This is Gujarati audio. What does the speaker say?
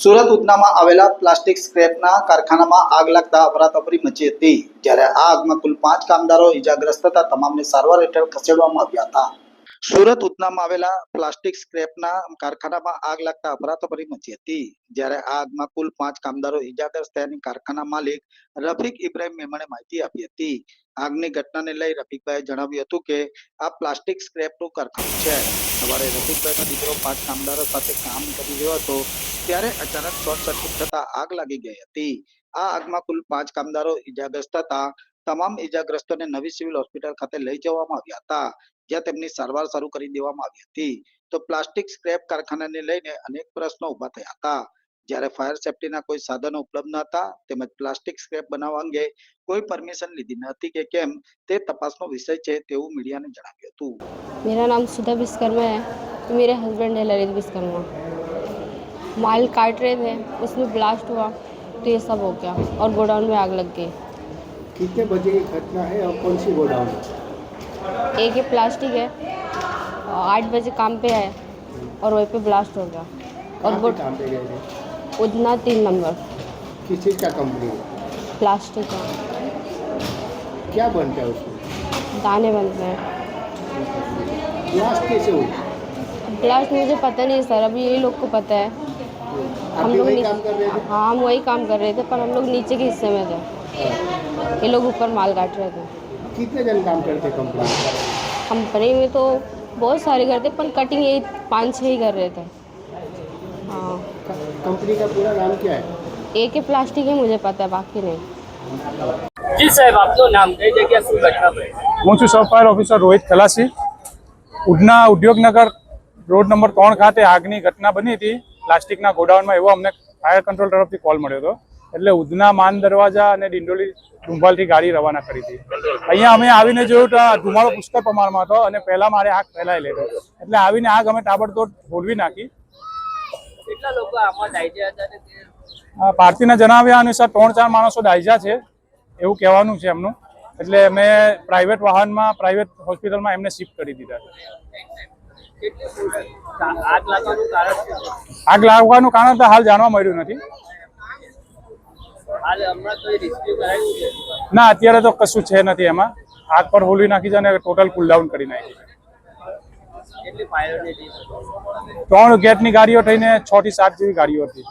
સુરત ઉધનામાં આવેલા પ્લાસ્ટિક સ્ક્રેપના કારખાનામાં આગ લાગતા અફરાતફરી મચી હતી, જ્યારે આ આગમાં કુલ 5 કામદારો ઈજાગ્રસ્ત થતા તમામને સારવાર હેઠળ ખસેડવામાં આવ્યા હતા। સુરત ઉધનામાં આવેલા પ્લાસ્ટિક સ્ક્રેપના કારખાનામાં આગ લાગતા અફરાતફરી મચી હતી, જ્યારે આ આગમાં કુલ 5 કામદારો ઈજાગ્રસ્ત થયાની કારખાના માલિક રફીક ઇબ્રાહિમ મેમણે માહિતી આપી હતી। આગની ઘટનાને લઈ રફીકભાઈએ જણાવ્યું હતું કે આ પ્લાસ્ટિક સ્ક્રેપનું કારખાનું છે। સવારે રફીકભાઈનો દીકરો 5 કામદારો સાથે કામ કરી રહ્યો હતો, ત્યારે અચાનક શોર્ટ સર્કિટ થતા આગ લાગી ગઈ હતી। આ આગમાં કુલ 5 કામદારો ઈજાગ્રસ્ત થતા તમામ ઈજાગ્રસ્તોને નવી સિવિલ હોસ્પિટલ ખાતે લઈ જવામાં આવ્યા હતા, જ્યાં તેમની સારવાર શરૂ કરી દેવામાં આવી હતી। તો પ્લાસ્ટિક સ્ક્રેપ કારખાનાને લઈને અનેક પ્રશ્નો ઊભા થયા હતા, જ્યારે ફાયર સેફટીના કોઈ સાધનો ઉપલબ્ધ ન હતા, તેમજ પ્લાસ્ટિક સ્ક્રેપ બનાવવા અંગે કોઈ પરમિશન લીધી ન હતી કે કેમ તે તપાસનો વિષય છે તેવું મીડિયાને જણાવ્યું હતું। मेरा नाम सुधा विश्वकर्मा है। मेरे हस्बैंड है ललित विश्वकर्मा। माल काट रहे थे, उसमें ब्लास्ट हुआ तो ये सब हो गया और गोडाउन में आग लग गई। कितने बजे की घटना है और कौन सी गोडाउन है? एक ये प्लास्टिक है, 8 बजे काम पे आए और वहीं पे ब्लास्ट हो गया। और कहाँ पे काम पे गए थे? उधना 3 नंबर किस चीज़ का कंपनी है? प्लास्टिक का क्या बनता है उसमें? दाने बनते हैं। ब्लास्ट कैसे हुई? ब्लास्ट मुझे पता नहीं सर, अभी ये लोग को पता है। आप भी वही काम कर रहे थे? हाँ, हम वही काम कर रहे थे, पर हम लोग नीचे के हिस्से में थे, ये लोग ऊपर माल काट रहे थे। कितने जन काम करते कंपनी में? कंपनी में तो बहुत सारे करते, पर कटिंग ये 5-6 ही कर रहे थे। हाँ, कंपनी का पूरा नाम क्या है? एक ही प्लास्टिक है, मुझे पता है, बाकी नहीं। જી સાહેબ, આપનું નામ, કઈ જગ્યા શું ઘટના બની? હું છું સબ fire officer Rohit ખલાસી। Udhna Udyognagar road number 3 ખાતે આગની ઘટના બની હતી પ્લાસ્ટિકના ગોડાઉનમાં, એવો અમને ફાયર કંટ્રોલ તરફથી કોલ મળ્યો હતો। એટલે ઉધના માન દરવાજા અને ડિંડોલી ડુંભાલથી ગાડી રવાના કરી હતી। અહીંયા અમે આવીને જોયું તો ધુમાડો પુષ્કળ પ્રમાણમાં હતો અને પહેલા મારે આગ ફેલાયેલી હતી, એટલે આવીને આગ અમે તાબડતોડ હોલવી નાખી। કેટલા લોકો આમાં દાઝ્યા હતા ને તે? પાર્ટીના જણાવ્યા અનુસાર 3-4 માણસો દાઝ્યા છે એવું કહેવાનું છે એમનું, એટલે અમે પ્રાઇવેટ વાહનમાં પ્રાઇવેટ હોસ્પિટલમાં એમને શિફ્ટ કરી દીધા છે। આગ લાગવાનું કારણ શું છે? આગ લાગવાનું કારણ તો હાલ જાણવા મળ્યું નથી। હાલ હમણાં કોઈ રેસ્ક્યુ કરાયું છે? ના, અત્યારે તો કશું છે નથી એમાં। આગ પર હોલવી નાખી છે અને ટોટલ કુલ ડાઉન કરી નાખી છે। કેટલી ફાયરની ટીમ? 3 ગેટની ગાડીઓ થઈને 6 થી 7 જેવી ગાડીઓ હતી।